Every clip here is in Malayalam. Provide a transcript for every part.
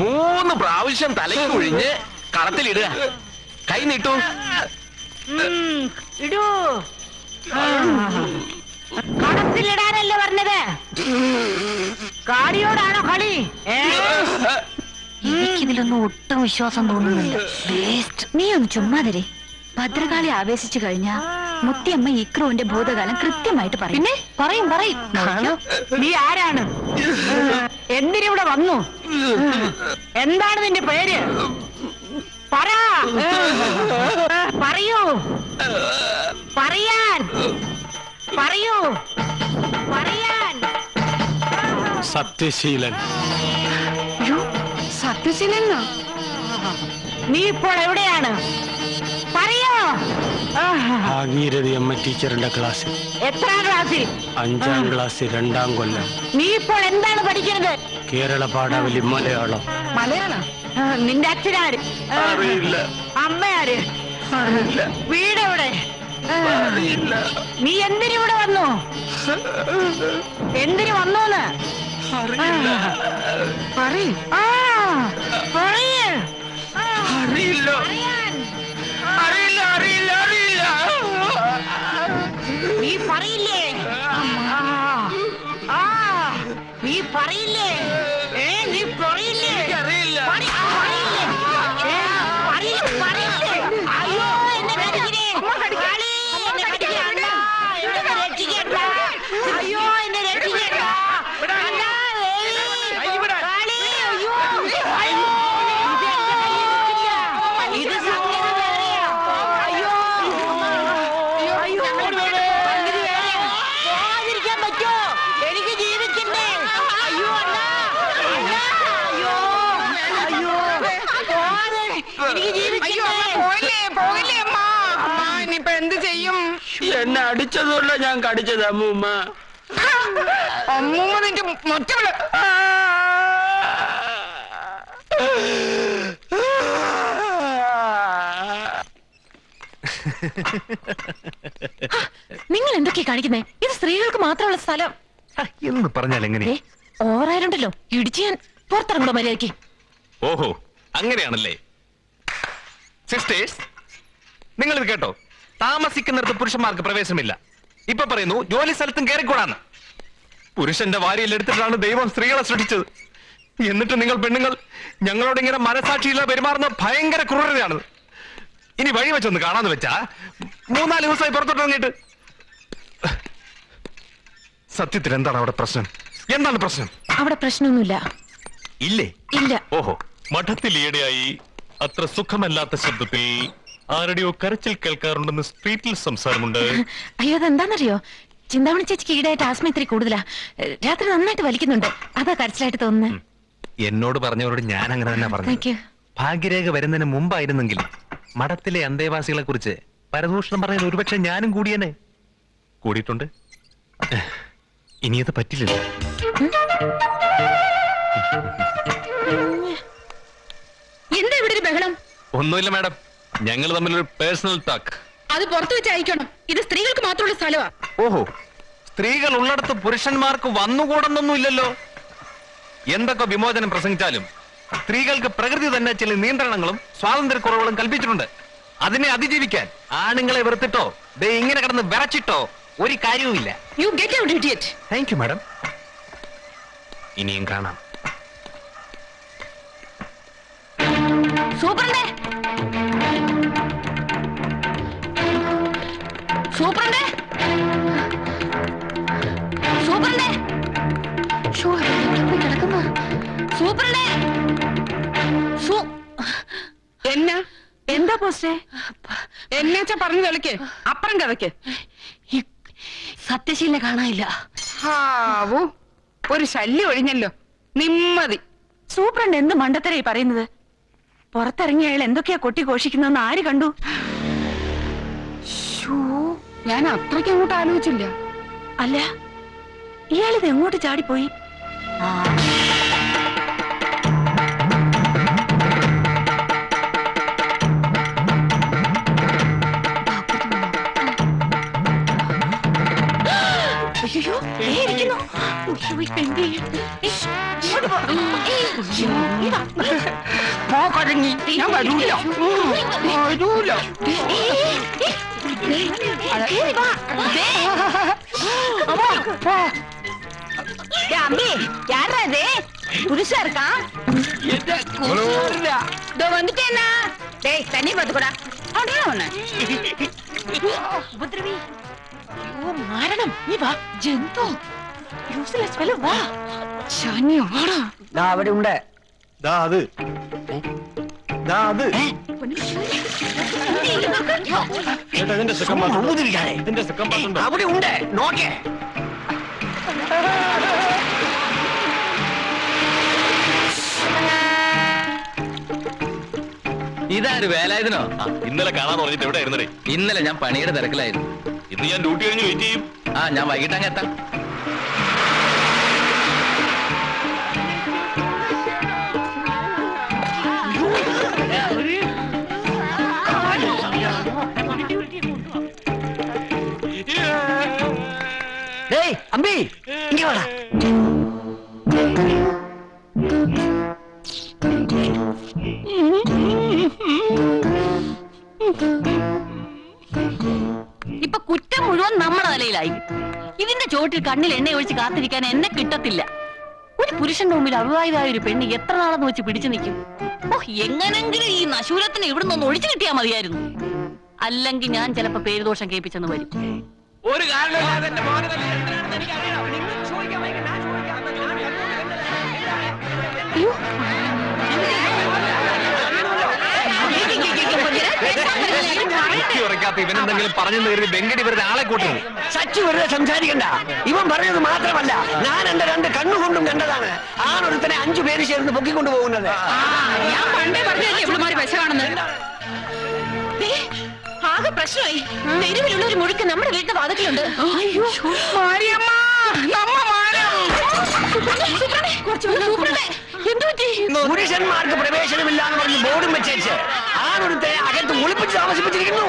3 പ്രാവശ്യം തലയ്ക്ക് ഒഴിഞ്ഞ് കളത്തിലിടുക. കൈ നീട്ടു. ഇടൂ. കളത്തിലിടാനല്ലേ പറഞ്ഞത്? കാടിയോടാണോ കളി? എനിക്കിതിലൊന്നും ഒട്ടും വിശ്വാസം തോന്നുന്നില്ല. നീ ഒന്ന് ചുമ്മാതിരെ. ഭദ്രകാളി ആവേശിച്ചു കഴിഞ്ഞാ മുത്തിയമ്മ ഇക്രുവിന്റെ ഭൂതകാലം കൃത്യമായിട്ട് പറയും. പിന്നെ പറയും. നീ ആരാണ്? എന്തിനിവിടെ വന്നു? എന്താണ് നിന്റെ പേര്? പറയൂ. പറയാൻ. സത്യശീലൻ. സത്യശീലനോ? നീ ഇപ്പോൾ എവിടെയാണ്? പറയോ. ഭാഗീരഥി അമ്മ ടീച്ചറിന്റെ ക്ലാസ്സിൽ. എത്രാം ക്ലാസ്സിൽ? 5ാം ക്ലാസ്സിൽ 2ാം കൊല്ലം. നീ ഇപ്പോൾ എന്താണ് പഠിക്കുന്നത്? കേരള പാഠാവലി മലയാളം. മലയാളം? നിന്റെ അച്ഛനാര്? അറിയില്ല. അമ്മയാര്? വീടെവിടെ? നീ എന്തിനിവിടെ വന്നു? എന്തിനു വന്നൂന്ന് നീ പറയില്ലേ? നീ പറയില്ലേ? നീ പറയില്ലേ? അയ്യോ എന്നെ കടിക്കണേ. അയ്യോ എന്നെ രക്ഷിക്കണ്ട. ഇത് സംഗതി വേറെയാ. അയ്യോ പോകാതിരിക്കാൻ പറ്റോ? എനിക്ക് ജീവിക്കണ്ടേ? അയ്യോ പോകാതെ എനിക്ക് ജീവിക്കണ്ടേ? പോകില്ലേ അമ്മ? ഇനിയിപ്പൊ എന്ത് ചെയ്യും? എന്നെ അടിച്ചതുകൊണ്ടാ ഞാൻ കടിച്ചത് അമ്മൂമ്മ. അമ്മൂമ്മ നിന്റെ മറ്റവള്. നിങ്ങൾ എന്തൊക്കെയാ കാണിക്കുന്നേ? ഇത് സ്ത്രീകൾക്ക് മാത്രമുള്ള സ്ഥലം എന്ന് പറഞ്ഞാൽ എങ്ങനെയാ? ഓവറായിട്ടുണ്ടല്ലോ. ഇടിച്ച് ഞാൻ പുറത്തിറങ്ങണോ മര്യാദയ്ക്ക്? ഓഹോ, അങ്ങനെയാണല്ലേ. സിസ്റ്റേഴ്സ്, നിങ്ങൾ ഇത് കേട്ടോ? താമസിക്കുന്നിടത്ത് പുരുഷന്മാർക്ക് പ്രവേശനമില്ല. ഇപ്പൊ പറയുന്നു ജോലി സ്ഥലത്തും കയറിക്കൂടാന്ന്. പുരുഷന്റെ വാരിയിൽ എടുത്തിട്ടാണ് ദൈവം സ്ത്രീകളെ സൃഷ്ടിച്ചത്. എന്നിട്ട് നിങ്ങൾ പെണ്ണുങ്ങൾ ഞങ്ങളോട് ഇങ്ങനെ മനസാക്ഷിയില്ല പെരുമാറുന്ന ഭയങ്കര ക്രൂരതയാണ്. ഇനി വഴി വെച്ചൊന്ന് കാണാന്ന് വെച്ചാ 3-4 ദിവസമായി പുറത്തോട്ടിറങ്ങിയിട്ട്. സത്യത്തിൽ എന്താണ് അവിടെ പ്രശ്നം? എന്താണ് പ്രശ്നം? അവിടെ പ്രശ്നമൊന്നുമില്ല. ഇല്ലേ? ഇല്ല. ഓഹോ, മഠത്തിൽ ഈയിടെയായി അത്ര സുഖമല്ലാത്ത ശബ്ദത്തിൽ ആരുടെയോ കരച്ചിൽ കേൾക്കാറുണ്ടെന്ന് സ്ട്രീറ്റിൽ സംസാരമുണ്ട്. അയ്യോ, അതെന്താണെന്നറിയോ? ചിന്താമണി ചേച്ചിക്ക് ഈടായിട്ട് ആസ്മ ഇത്തിരി കൂടുതലാ. രാത്രി നന്നായിട്ട് വലിക്കുന്നുണ്ട്. അതാ കരച്ചിലായിട്ട് തോന്നുന്നത്. എന്നോട് പറഞ്ഞവരോട് ഞാൻ അങ്ങനെ തന്നെ പറഞ്ഞു. ഭാഗ്യരേഖ വരുന്നതിന് മുമ്പായിരുന്നെങ്കിൽ മഠത്തിലെ അന്തേവാസികളെ കുറിച്ച് പരദൂഷണം പറയുന്ന ഒരുപക്ഷെ ഞാനും കൂടിയനെ. കൂടിയിട്ടുണ്ട്. ഇനിയത് പറ്റില്ലല്ലോ. എന്താ ഇവിടെ ഒരു ബഹളം? ഒന്നുമില്ല മാഡം, ഞങ്ങൾ തമ്മിലൊരു പേഴ്സണൽ ടോക്ക്. അത് പുറത്തു വെച്ച് അയക്കണം. ഇത് സ്ത്രീകൾക്ക് മാത്രമുള്ള സ്ഥലമാ. ഓഹോ, സ്ത്രീകൾ ഉള്ളിടത്ത് പുരുഷന്മാർക്ക് വന്നുകൂടുന്നൊന്നും ഇല്ലല്ലോ. എന്തൊക്കെ വിമോചനം പ്രസംഗിച്ചാലും സ്ത്രീകൾക്ക് പ്രകൃതി തന്നെ ചില നിയന്ത്രണങ്ങളും സ്വാതന്ത്ര്യക്കുറവുകളും കൽപ്പിച്ചിട്ടുണ്ട്. അതിനെ അതിജീവിക്കാൻ ആണുങ്ങളെ വെറുത്തിട്ടോ ഇങ്ങനെ കിടന്ന് വിറച്ചിട്ടോ ഒരു കാര്യവുമില്ല. You get out idiot. Thank you madam. ഇനിയും കാണാം. സൂപ്രണ്ടേ, സൂപ്രണ്ടേ, സൂപ്രണ്ടേ, കിടക്കുന്ന സൂപ്രണ്ടേ. എന്താ പോസ്റ്റേ? എന്നാച്ചാ പറഞ്ഞു കളിക്ക്, അപ്പുറം കഥയ്ക്ക്. സത്യശീലിനെ കാണാനില്ല. ഹാവൂ, ഒരു ശല്യം ഒഴിഞ്ഞല്ലോ. നിമ്മതി. സൂപ്രണ്ട് എന്ത് മണ്ടത്തരായി പറയുന്നത്? പുറത്തിറങ്ങിയ അയാൾ എന്തൊക്കെയാ കൊട്ടി ഘോഷിക്കുന്നതെന്ന് ആര് കണ്ടു? ഞാൻ അത്രയ്ക്ക് അങ്ങോട്ട് ആലോചിച്ചില്ല. അല്ല, ഇയാളിത് എങ്ങോട്ട് ചാടിപ്പോയി? അയ്യോ, ഇരിക്കുന്നു. പോ കഴങ്ങി, ഞാൻ വരൂല. വരൂല. அம்பி யாரா இது புதுசா இருக்கான் இதோ வந்துட்டேனா டேய் தண்ணி பாத்துக்கடா அவனே அவன ഉപദ്രവി ഓ മാരണം നീ വാ ജന്തു യൂസ്ലെസ് ഫെലോ വാ ശനി ഓടാ ദാ അവിടെ ഉണ്ട് ദാ അത് ഇതിന്റെ സെക്കൻഡ് അവിടെ ഉണ്ട് നോക്കേ ഇതാര് വേലായുധനോ? ഇന്നലെ കാണാൻ പറഞ്ഞിട്ട് എവിടെ ആയിരുന്നേ? ഇന്നലെ ഞാൻ പണിയുടെ തിരക്കിലായിരുന്നു. ഇന്ന് ഞാൻ ഡ്യൂട്ടി കഴിഞ്ഞ് വെയിറ്റ് ചെയ്യും. ഞാൻ വൈകിട്ട് അങ്ങ് എത്താം. അമ്പി ഇങ്ങ വാടാ. ഇപ്പൊ കുറ്റം മുഴുവൻ നമ്മുടെ തലയിലായി. ഇതിന്റെ ചോട്ടിൽ കണ്ണിൽ എണ്ണ ഒഴിച്ച് കാത്തിരിക്കാൻ എന്നെ കിട്ടത്തില്ല. ഒരു പുരുഷന്റെ മുമ്പിൽ അവിവാഹിതായ ഒരു പെണ്ണ് എത്ര നാളെന്ന് വെച്ച് പിടിച്ചു നിൽക്കും? ഓ, എങ്ങനെങ്കിലും ഈ നശൂരത്തിന് ഇവിടെ നിന്ന് ഒഴിച്ചു കിട്ടിയാൽ മതിയായിരുന്നു. അല്ലെങ്കിൽ ഞാൻ ചിലപ്പോ പേരുദോഷം കേൾപ്പിച്ചെന്ന് വരും. ഒരു കാരണമില്ലാതെ എന്റെ മോനെ തന്നെ എന്തിനാണെന്ന് എനിക്കറിയാം. നിങ്ങൾ ചോദിക്കാൻ വൈകി, ഞാൻ ചോദിക്കാം. ഇവനെന്തെങ്കിലും പറഞ്ഞു കയറി വെങ്കടി വെറുതെ ആളെ കൂട്ടുന്നു. സച്ചു വെറുതെ സംസാരിക്കണ്ട. ഇവൻ പറഞ്ഞത് മാത്രമല്ല, ഞാൻ എന്റെ 2 കണ്ണുകൊണ്ടും കണ്ടതാണ്. ആണൊരുത്തനെ 5 പേര് ചേർന്ന് പൊക്കിക്കൊണ്ടു പോകുന്നത്. ഞാൻ പണ്ടേ പറഞ്ഞല്ലേ ഇവളുമാര് വിശകാണെന്ന്. ആകെ പ്രശ്നമായി. തെരുവിലുള്ള ഒരു മുഴുക്ക് നമ്മുടെ വീട്ടിന്റെ വാതിക്കലുണ്ട്. അയ്യോ മാരിയമ്മ, നമ്മ മാരം. പുരുഷന്മാർക്ക് പ്രവേശനമില്ലാന്ന് പറഞ്ഞ് ബോർഡും വെച്ചേച്ച് ആണൊരുത്തനെ അകത്ത് ഒളിപ്പിച്ച് താമസിപ്പിച്ചിരിക്കുന്നു.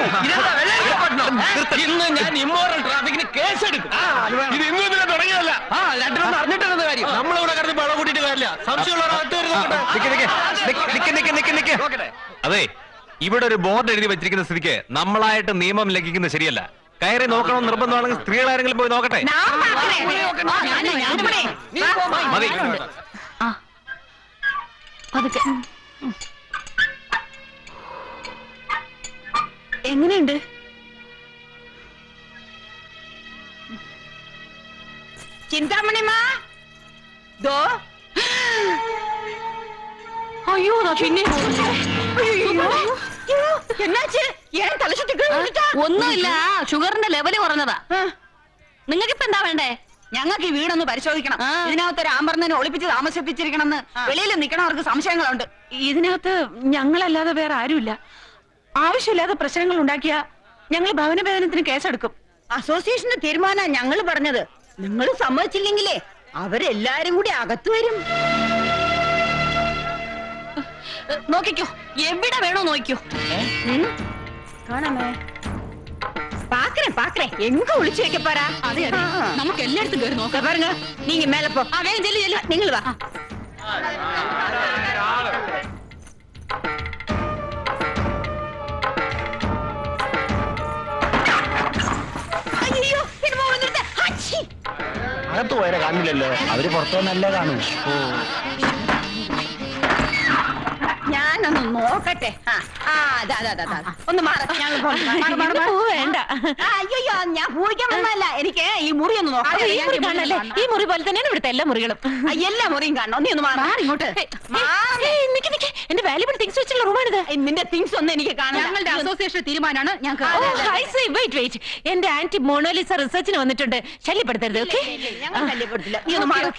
ഇന്ന് ഞാൻ ഇമ്മോറൽ ട്രാഫിക്കിന് കേസെടുക്കും. ഇത് ഇന്നും ഇതിനെ തുടങ്ങിയതല്ല. രണ്ടിനൊന്നും അറിഞ്ഞിട്ടുള്ളത് കാര്യം. നമ്മളിവിടെ കിടന്ന് വെള്ളം കൂട്ടിയിട്ട് കാര്യമില്ല. അതെ, ഇവിടെ ഒരു ബോർഡ് എഴുതി വെച്ചിരിക്കുന്ന സ്ഥിതിക്ക് നമ്മളായിട്ട് നിയമം ലംഘിക്കുന്നത് ശരിയല്ല. കയറി നോക്കണം നിർബന്ധമാണെങ്കിൽ സ്ത്രീകളാരെങ്കിലും പോയി നോക്കട്ടെ. മതി. എങ്ങനെയുണ്ട്? ചിന്താമണിമാ ദോ അയ്യോ പിന്നെ എന്നാച്ച് ഏൻ തല ചുറ്റി ഒന്നുമില്ല, ഷുഗറിന്റെ ലെവല് കുറഞ്ഞതാ. നിങ്ങൾക്കിപ്പോ എന്താ വേണ്ടേ? ഞങ്ങൾക്ക് ഈ വീടൊന്ന് പരിശോധിക്കണം. ഇതിനകത്ത് രാമർന്നെ ഒളിപ്പിച്ച് താമസിപ്പിച്ചിരിക്കണമെന്ന് വെളിയിൽ നിൽക്കണവർക്ക് സംശയങ്ങളുണ്ട്. ഇതിനകത്ത് ഞങ്ങളല്ലാതെ വേറെ ആരുമില്ല. ആവശ്യമില്ലാതെ പ്രശ്നങ്ങൾ ഉണ്ടാക്കിയ ഞങ്ങൾ ഭവനഭേദനത്തിന് കേസെടുക്കും. അസോസിയേഷന്റെ തീരുമാനം ഞങ്ങൾ പറഞ്ഞത്. നിങ്ങൾ സമ്മതിച്ചില്ലെങ്കിലേ അവരെല്ലാരും കൂടി അകത്തു വരും. നോക്കിക്കോ, എവിടെ വേണോ നോക്കിക്കോ. കാണാമേ பாக்குறேன் பாக்குறேன் எங்க ஒளிச்சு வைக்க போறா? അതെ അതെ, നമുക്ക് എല്ലായിടത്തും കയറി നോക്കാം. பாருங்க, நீங்க மேல போ. വേഗം ചെല്ലു ചെല്ലു. നിങ്ങൾ വാ. അയ്യോ, ഇനിമോ വന്നിട്ട് അച്ഛി. അകത്ത് പോയാൽ കാണില്ലല്ലോ, അവര് പുറത്തു വന്നല്ലേ കാണൂ. ഞാനൊന്ന് നോക്കട്ടെ. ഒന്ന് മാറ. വേണ്ട, അയ്യോ, ഞാൻ പൂവിക്കാൻ വന്നല്ല. എനിക്ക് ഈ മുറി ഒന്ന് നോക്കാം. ഈ മുറി പോലെ തന്നെയാണ് ഇവിടുത്തെ എല്ലാ മുറികളും. എല്ലാ മുറിയും കാണണം. നീ ഒന്ന് മാറി ഇങ്ങോട്ട്. എന്റെ വാല്യുബിൾ തിങ്സ് വെച്ചുള്ള റൂമാണിത്. നിന്റെ തിങ്സ് ഒന്നും എനിക്ക് കാണാം. ഞങ്ങളുടെ അസോസിയേഷൻ തീരുമാനമാണ് ഞങ്ങൾക്ക്. എന്റെ ആന്റി മോണോലിസ റിസർച്ചിന് വന്നിട്ടുണ്ട്. ശല്യപ്പെടുത്തരുത്. ഓക്കെ, ഞങ്ങൾ ശല്യപ്പെടുത്തില്ല. നീ ഒന്ന് മാറ്.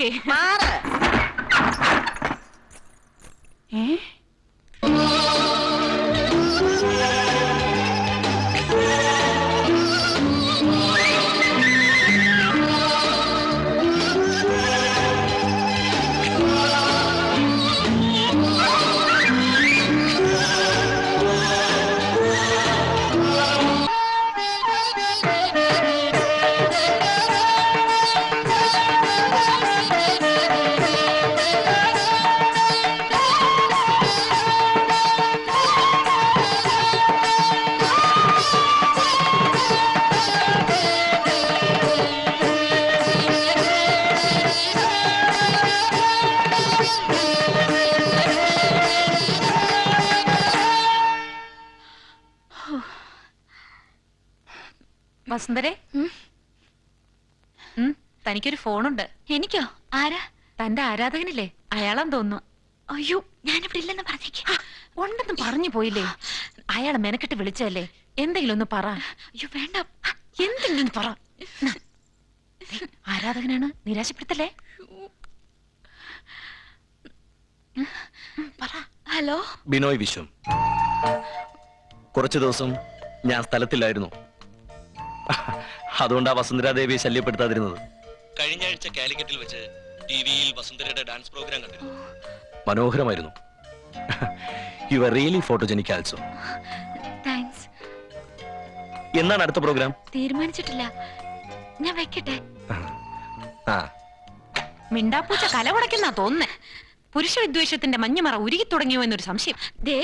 വസുന്ധരെ തനിക്കൊരു ഫോണുണ്ട്. എനിക്കോ? ആരാ? തന്റെ ആരാധകനില്ലേ, അയാളാന്ന് തോന്നുന്നു. അയ്യോ, ഞാനിവിടെ ഇല്ലെന്ന് പറഞ്ഞേക്ക്. ഉണ്ടെന്ന് പറഞ്ഞു പോയില്ലേ? അയാളെ മെനക്കെട്ട് വിളിച്ചല്ലേ, എന്തെങ്കിലും ഒന്ന് പറ. അയ്യോ വേണ്ട, എന്തെങ്കിലും ഒന്ന് പറ. ആരാധകനാണ്, നിരാശപ്പെടുത്തല്ലേ. പറ. ഹലോ ബിനോയ് വിശ്വം. കുറച്ചു ദിവസം ഞാൻ സ്ഥലത്തില്ലായിരുന്നു. അതുകൊണ്ടാ വസുന്ധരാദേവിയെ ശല്യപ്പെടുത്താതിരുന്നത്. കഴിഞ്ഞ ആഴ്ച കാലിക്കറ്റിൽ വെച്ച് ടിവിയിൽ വസുന്ധരയുടെ ഡാൻസ് പ്രോഗ്രാം കണ്ടിരുന്നു. മനോഹരമായിരുന്നു. You are really photogenic also. Thanks. എന്നാണ് അടുത്ത പ്രോഗ്രാം? തീരുമാനിച്ചിട്ടില്ല, ഞാൻ വെക്കട്ടെ. ആ, മിണ്ടാപ്പൂച്ച കല കുടയ്ക്കുന്ന തോന്നുന്നേ. പുരുഷ വിദ്വേഷത്തിന്റെ മഞ്ഞമറ ഉരുകി തുടങ്ങിയോ എന്നൊരു സംശയം. ദേ